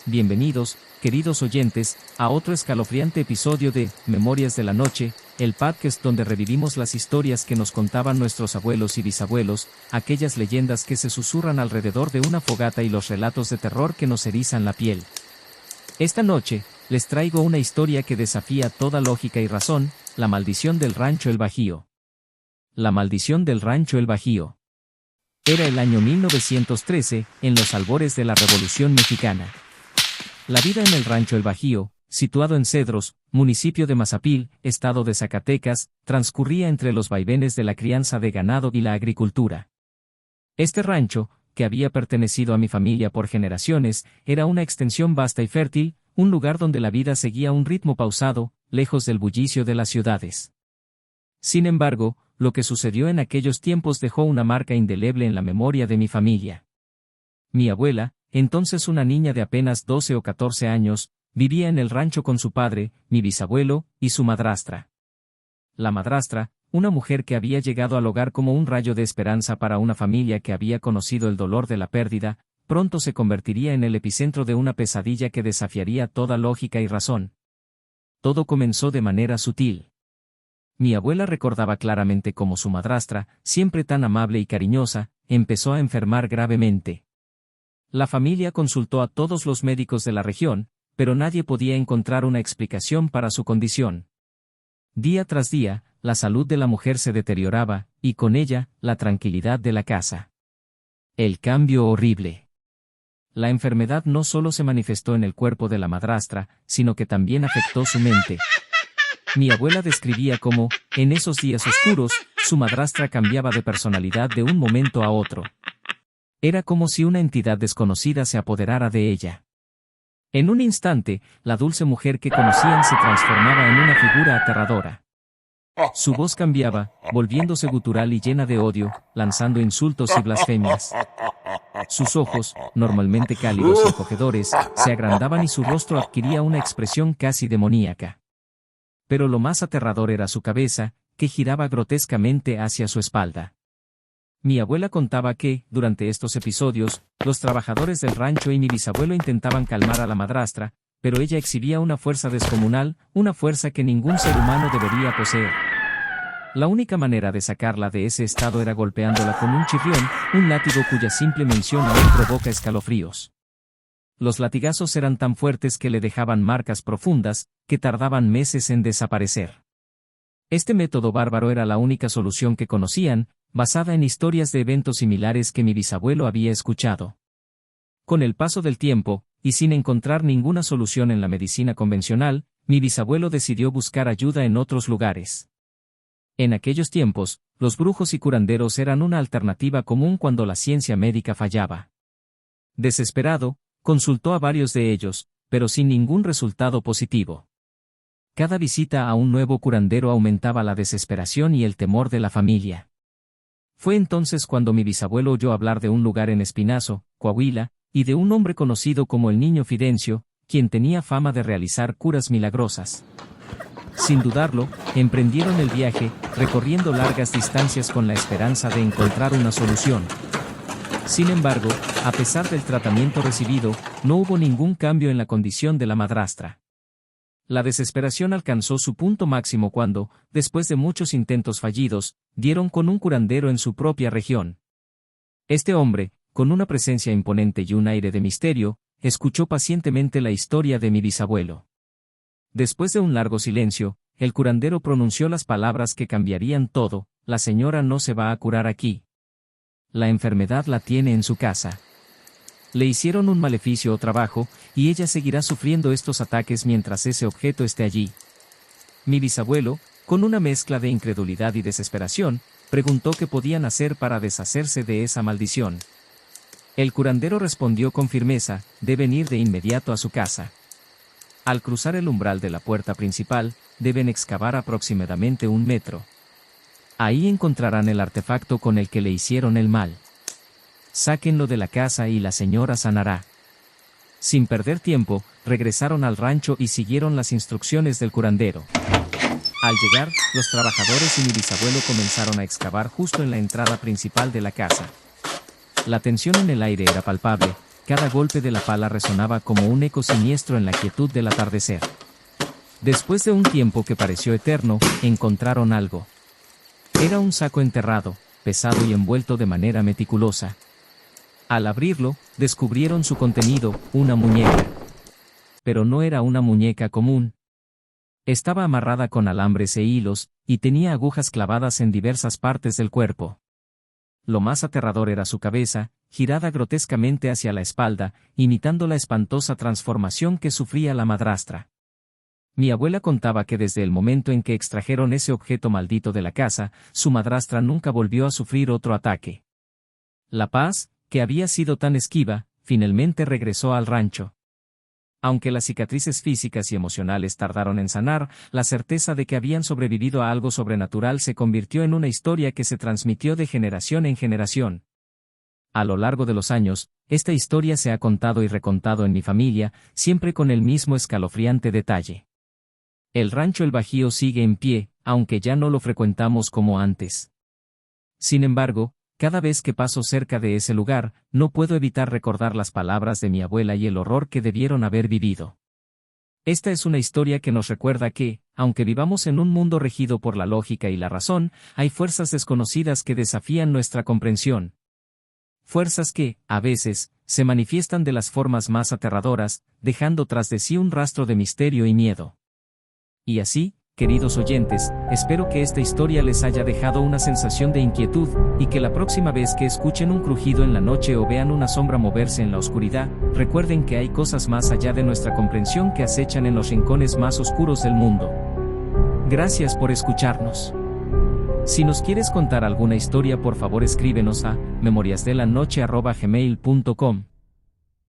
Bienvenidos, queridos oyentes, a otro escalofriante episodio de Memorias de la Noche, el podcast donde revivimos las historias que nos contaban nuestros abuelos y bisabuelos, aquellas leyendas que se susurran alrededor de una fogata y los relatos de terror que nos erizan la piel. Esta noche, les traigo una historia que desafía toda lógica y razón, la maldición del Rancho El Bajío. La maldición del Rancho El Bajío. Era el año 1913, en los albores de la Revolución Mexicana. La vida en el Rancho El Bajío, situado en Cedros, municipio de Mazapil, estado de Zacatecas, transcurría entre los vaivenes de la crianza de ganado y la agricultura. Este rancho, que había pertenecido a mi familia por generaciones, era una extensión vasta y fértil, un lugar donde la vida seguía un ritmo pausado, lejos del bullicio de las ciudades. Sin embargo, lo que sucedió en aquellos tiempos dejó una marca indeleble en la memoria de mi familia. Mi abuela, entonces una niña de apenas 12 o 14 años, vivía en el rancho con su padre, mi bisabuelo, y su madrastra. La madrastra, una mujer que había llegado al hogar como un rayo de esperanza para una familia que había conocido el dolor de la pérdida, pronto se convertiría en el epicentro de una pesadilla que desafiaría toda lógica y razón. Todo comenzó de manera sutil. Mi abuela recordaba claramente cómo su madrastra, siempre tan amable y cariñosa, empezó a enfermar gravemente. La familia consultó a todos los médicos de la región, pero nadie podía encontrar una explicación para su condición. Día tras día, la salud de la mujer se deterioraba, y con ella, la tranquilidad de la casa. El cambio horrible. La enfermedad no solo se manifestó en el cuerpo de la madrastra, sino que también afectó su mente. Mi abuela describía cómo, en esos días oscuros, su madrastra cambiaba de personalidad de un momento a otro. Era como si una entidad desconocida se apoderara de ella. En un instante, la dulce mujer que conocían se transformaba en una figura aterradora. Su voz cambiaba, volviéndose gutural y llena de odio, lanzando insultos y blasfemias. Sus ojos, normalmente cálidos y acogedores, se agrandaban y su rostro adquiría una expresión casi demoníaca. Pero lo más aterrador era su cabeza, que giraba grotescamente hacia su espalda. Mi abuela contaba que, durante estos episodios, los trabajadores del rancho y mi bisabuelo intentaban calmar a la madrastra, pero ella exhibía una fuerza descomunal, una fuerza que ningún ser humano debería poseer. La única manera de sacarla de ese estado era golpeándola con un chirrión, un látigo cuya simple mención aún provoca escalofríos. Los latigazos eran tan fuertes que le dejaban marcas profundas, que tardaban meses en desaparecer. Este método bárbaro era la única solución que conocían, basada en historias de eventos similares que mi bisabuelo había escuchado. Con el paso del tiempo, y sin encontrar ninguna solución en la medicina convencional, mi bisabuelo decidió buscar ayuda en otros lugares. En aquellos tiempos, los brujos y curanderos eran una alternativa común cuando la ciencia médica fallaba. Desesperado, consultó a varios de ellos, pero sin ningún resultado positivo. Cada visita a un nuevo curandero aumentaba la desesperación y el temor de la familia. Fue entonces cuando mi bisabuelo oyó hablar de un lugar en Espinazo, Coahuila, y de un hombre conocido como el Niño Fidencio, quien tenía fama de realizar curas milagrosas. Sin dudarlo, emprendieron el viaje, recorriendo largas distancias con la esperanza de encontrar una solución. Sin embargo, a pesar del tratamiento recibido, no hubo ningún cambio en la condición de la madrastra. La desesperación alcanzó su punto máximo cuando, después de muchos intentos fallidos, dieron con un curandero en su propia región. Este hombre, con una presencia imponente y un aire de misterio, escuchó pacientemente la historia de mi bisabuelo. Después de un largo silencio, el curandero pronunció las palabras que cambiarían todo: la señora no se va a curar aquí. La enfermedad la tiene en su casa. Le hicieron un maleficio o trabajo, y ella seguirá sufriendo estos ataques mientras ese objeto esté allí. Mi bisabuelo, con una mezcla de incredulidad y desesperación, preguntó qué podían hacer para deshacerse de esa maldición. El curandero respondió con firmeza: deben ir de inmediato a su casa. Al cruzar el umbral de la puerta principal, deben excavar aproximadamente 1 metro. Ahí encontrarán el artefacto con el que le hicieron el mal. Sáquenlo de la casa y la señora sanará. Sin perder tiempo, regresaron al rancho y siguieron las instrucciones del curandero. Al llegar, los trabajadores y mi bisabuelo comenzaron a excavar justo en la entrada principal de la casa. La tensión en el aire era palpable, cada golpe de la pala resonaba como un eco siniestro en la quietud del atardecer. Después de un tiempo que pareció eterno, encontraron algo. Era un saco enterrado, pesado y envuelto de manera meticulosa. Al abrirlo, descubrieron su contenido, una muñeca. Pero no era una muñeca común. Estaba amarrada con alambres e hilos, y tenía agujas clavadas en diversas partes del cuerpo. Lo más aterrador era su cabeza, girada grotescamente hacia la espalda, imitando la espantosa transformación que sufría la madrastra. Mi abuela contaba que desde el momento en que extrajeron ese objeto maldito de la casa, su madrastra nunca volvió a sufrir otro ataque. La Paz, que había sido tan esquiva, finalmente regresó al rancho. Aunque las cicatrices físicas y emocionales tardaron en sanar, la certeza de que habían sobrevivido a algo sobrenatural se convirtió en una historia que se transmitió de generación en generación. A lo largo de los años, esta historia se ha contado y recontado en mi familia, siempre con el mismo escalofriante detalle. El rancho El Bajío sigue en pie, aunque ya no lo frecuentamos como antes. Sin embargo, cada vez que paso cerca de ese lugar, no puedo evitar recordar las palabras de mi abuela y el horror que debieron haber vivido. Esta es una historia que nos recuerda que, aunque vivamos en un mundo regido por la lógica y la razón, hay fuerzas desconocidas que desafían nuestra comprensión. Fuerzas que, a veces, se manifiestan de las formas más aterradoras, dejando tras de sí un rastro de misterio y miedo. Y así, queridos oyentes, espero que esta historia les haya dejado una sensación de inquietud, y que la próxima vez que escuchen un crujido en la noche o vean una sombra moverse en la oscuridad, recuerden que hay cosas más allá de nuestra comprensión que acechan en los rincones más oscuros del mundo. Gracias por escucharnos. Si nos quieres contar alguna historia, por favor escríbenos a memoriasdelanoche@gmail.com.